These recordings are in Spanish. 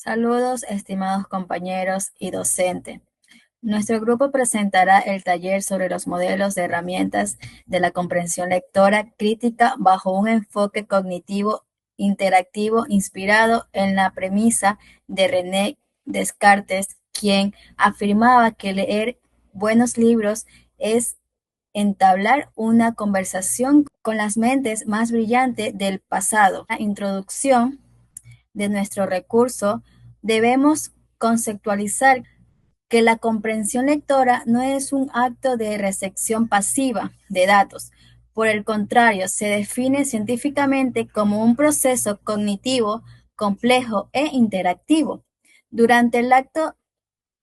Saludos, estimados compañeros y docente. Nuestro grupo presentará el taller sobre los modelos de herramientas de la comprensión lectora crítica bajo un enfoque cognitivo interactivo inspirado en la premisa de René Descartes, quien afirmaba que leer buenos libros es entablar una conversación con las mentes más brillantes del pasado. La introducción de nuestro recurso, debemos conceptualizar que la comprensión lectora no es un acto de recepción pasiva de datos. Por el contrario, se define científicamente como un proceso cognitivo complejo e interactivo. Durante el acto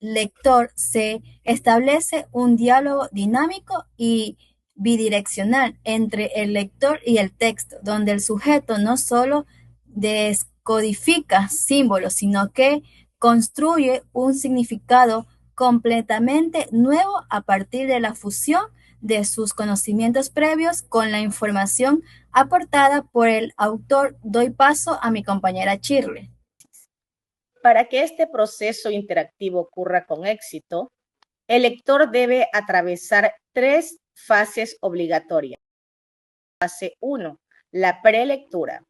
lector se establece un diálogo dinámico y bidireccional entre el lector y el texto, donde el sujeto no solo descodifica símbolos, sino que construye un significado completamente nuevo a partir de la fusión de sus conocimientos previos con la información aportada por el autor. Doy paso a mi compañera Shirley. Para que este proceso interactivo ocurra con éxito, el lector debe atravesar tres fases obligatorias. Fase 1, la prelectura.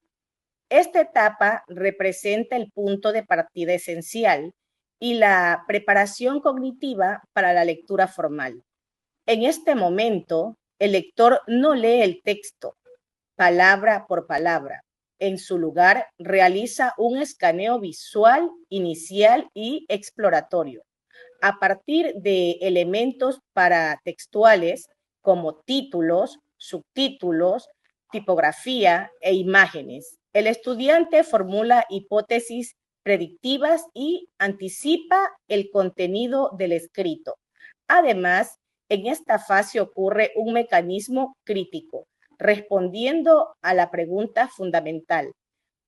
Esta etapa representa el punto de partida esencial y la preparación cognitiva para la lectura formal. En este momento, el lector no lee el texto palabra por palabra. En su lugar, realiza un escaneo visual inicial y exploratorio a partir de elementos paratextuales como títulos, subtítulos, tipografía e imágenes. El estudiante formula hipótesis predictivas y anticipa el contenido del escrito. Además, en esta fase ocurre un mecanismo crítico, respondiendo a la pregunta fundamental: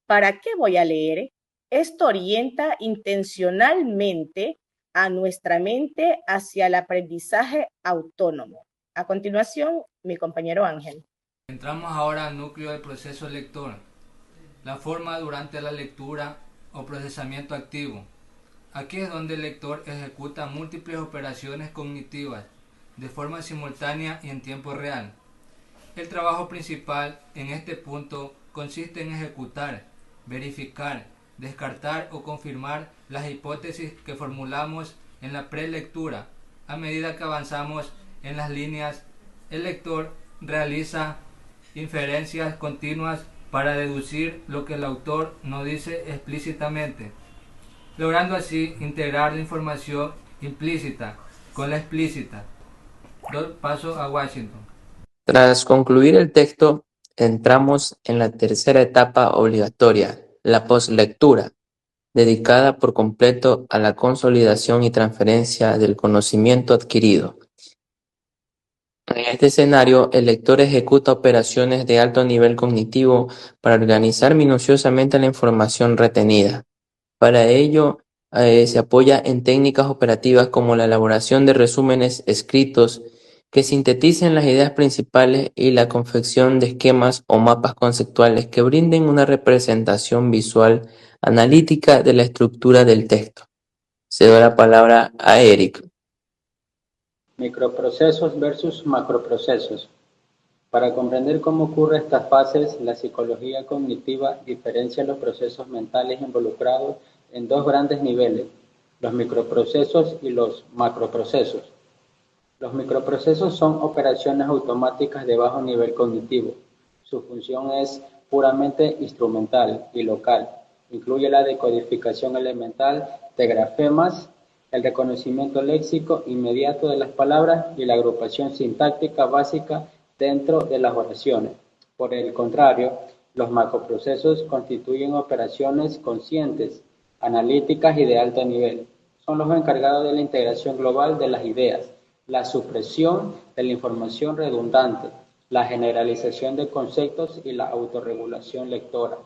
¿para qué voy a leer? Esto orienta intencionalmente a nuestra mente hacia el aprendizaje autónomo. A continuación, mi compañero Ángel. Entramos ahora al núcleo del proceso lector, la forma durante la lectura o procesamiento activo. Aquí es donde el lector ejecuta múltiples operaciones cognitivas de forma simultánea y en tiempo real. El trabajo principal en este punto consiste en ejecutar, verificar, descartar o confirmar las hipótesis que formulamos en la prelectura. A medida que avanzamos en las líneas, el lector realiza inferencias continuas para deducir lo que el autor no dice explícitamente, logrando así integrar la información implícita con la explícita. Doy paso a Washington. Tras concluir el texto, entramos en la tercera etapa obligatoria, la postlectura, dedicada por completo a la consolidación y transferencia del conocimiento adquirido. En este escenario, el lector ejecuta operaciones de alto nivel cognitivo para organizar minuciosamente la información retenida. Para ello, se apoya en técnicas operativas como la elaboración de resúmenes escritos que sinteticen las ideas principales y la confección de esquemas o mapas conceptuales que brinden una representación visual analítica de la estructura del texto. Cedo la palabra a Eric. Microprocesos versus macroprocesos. Para comprender cómo ocurren estas fases, la psicología cognitiva diferencia los procesos mentales involucrados en dos grandes niveles, los microprocesos y los macroprocesos. Los microprocesos son operaciones automáticas de bajo nivel cognitivo. Su función es puramente instrumental y local. Incluye la decodificación elemental de grafemas, el reconocimiento léxico inmediato de las palabras y la agrupación sintáctica básica dentro de las oraciones. Por el contrario, los macroprocesos constituyen operaciones conscientes, analíticas y de alto nivel. Son los encargados de la integración global de las ideas, la supresión de la información redundante, la generalización de conceptos y la autorregulación lectora.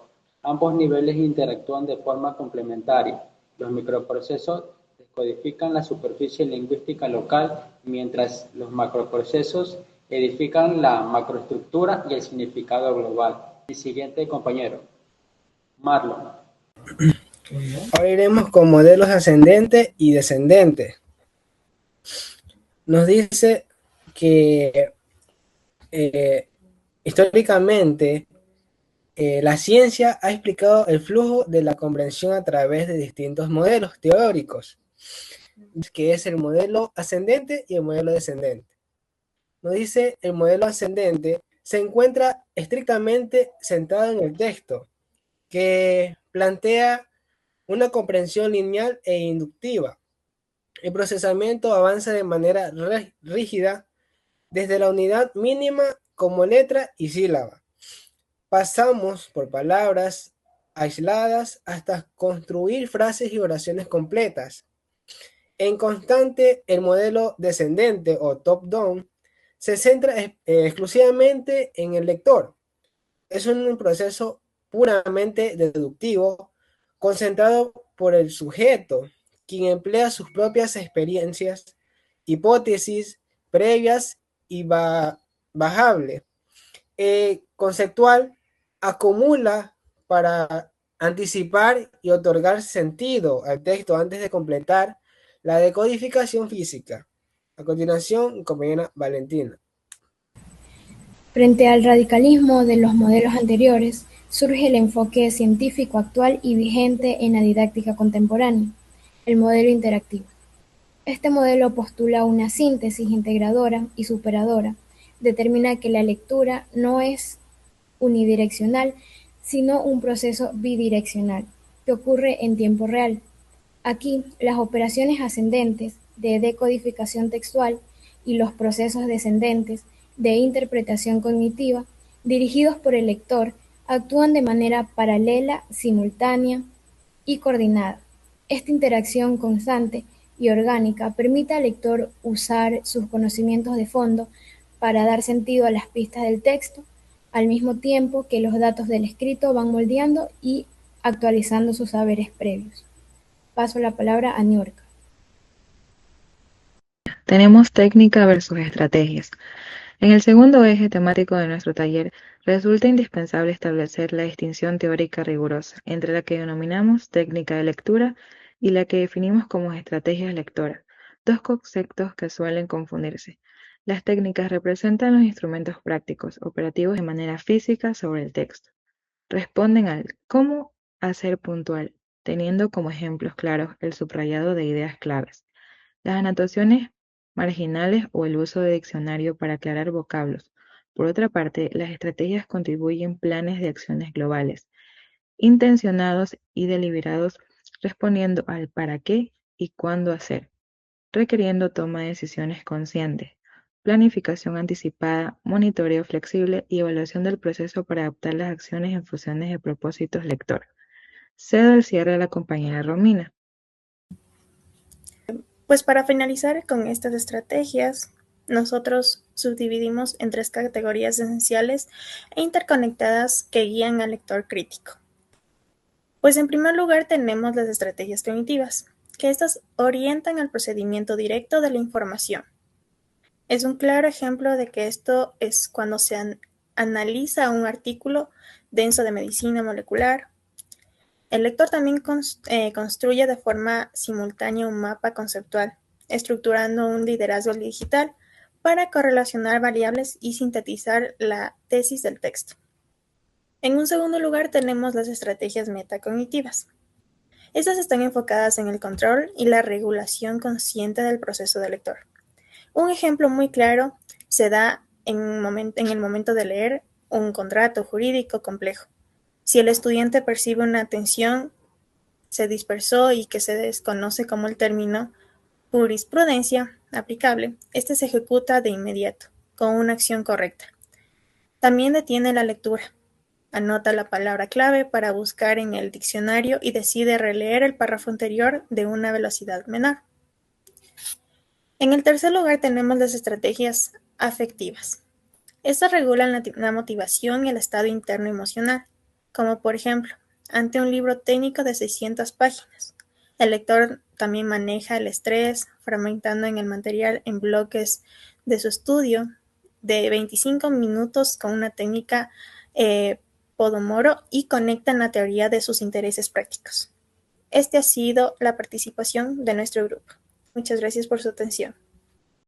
Ambos niveles interactúan de forma complementaria. Los microprocesos descodifican la superficie lingüística local, mientras los macroprocesos edifican la macroestructura y el significado global. Mi siguiente compañero, Marlon. Ahora iremos con modelos ascendente y descendente. Nos dice que históricamente la ciencia ha explicado el flujo de la comprensión a través de distintos modelos teóricos, que es el modelo ascendente y el modelo descendente. Nos dice el modelo ascendente se encuentra estrictamente centrado en el texto, que plantea una comprensión lineal e inductiva. El procesamiento avanza de manera rígida desde la unidad mínima como letra y sílaba. Pasamos por palabras aisladas hasta construir frases y oraciones completas. En constante, el modelo descendente o top-down se centra exclusivamente en el lector. Es un proceso puramente deductivo, concentrado por el sujeto, quien emplea sus propias experiencias, hipótesis previas y bajable. Conceptual acumula para anticipar y otorgar sentido al texto antes de completar la decodificación física. A continuación, compañera Valentina. Frente al radicalismo de los modelos anteriores, surge el enfoque científico actual y vigente en la didáctica contemporánea, el modelo interactivo. Este modelo postula una síntesis integradora y superadora, determina que la lectura no es unidireccional, sino un proceso bidireccional, que ocurre en tiempo real. Aquí, las operaciones ascendentes de decodificación textual y los procesos descendentes de interpretación cognitiva, dirigidos por el lector, actúan de manera paralela, simultánea y coordinada. Esta interacción constante y orgánica permite al lector usar sus conocimientos de fondo para dar sentido a las pistas del texto, al mismo tiempo que los datos del escrito van moldeando y actualizando sus saberes previos. Paso la palabra a Niurka. Tenemos técnica versus estrategias. En el segundo eje temático de nuestro taller, resulta indispensable establecer la distinción teórica rigurosa entre la que denominamos técnica de lectura y la que definimos como estrategias lectoras, dos conceptos que suelen confundirse. Las técnicas representan los instrumentos prácticos, operativos de manera física sobre el texto. Responden al cómo hacer puntual, teniendo como ejemplos claros el subrayado de ideas claves, las anotaciones marginales o el uso de diccionario para aclarar vocablos. Por otra parte, las estrategias contribuyen planes de acciones globales, intencionados y deliberados, respondiendo al para qué y cuándo hacer, requiriendo toma de decisiones conscientes, planificación anticipada, monitoreo flexible y evaluación del proceso para adaptar las acciones en funciones de propósitos lector. Cedo el cierre a la compañera Romina. Pues para finalizar con estas estrategias, nosotros subdividimos en 3 categorías esenciales e interconectadas que guían al lector crítico. Pues en primer lugar tenemos las estrategias cognitivas, que estas orientan al procedimiento directo de la información. Es un claro ejemplo de que esto es cuando se analiza un artículo denso de medicina molecular. El lector también construye de forma simultánea un mapa conceptual, estructurando un liderazgo digital para correlacionar variables y sintetizar la tesis del texto. En un segundo lugar tenemos las estrategias metacognitivas. Estas están enfocadas en el control y la regulación consciente del proceso del lector. Un ejemplo muy claro se da en el momento de leer un contrato jurídico complejo. Si el estudiante percibe una tensión, se dispersó y que se desconoce como el término jurisprudencia aplicable, este se ejecuta de inmediato, con una acción correcta. También detiene la lectura. Anota la palabra clave para buscar en el diccionario y decide releer el párrafo anterior de una velocidad menor. En el tercer lugar tenemos las estrategias afectivas. Estas regulan la motivación y el estado interno emocional, como por ejemplo, ante un libro técnico de 600 páginas. El lector también maneja el estrés, fragmentando en el material en bloques de su estudio de 25 minutos con una técnica Pomodoro y conectan la teoría de sus intereses prácticos. Este ha sido la participación de nuestro grupo. Muchas gracias por su atención.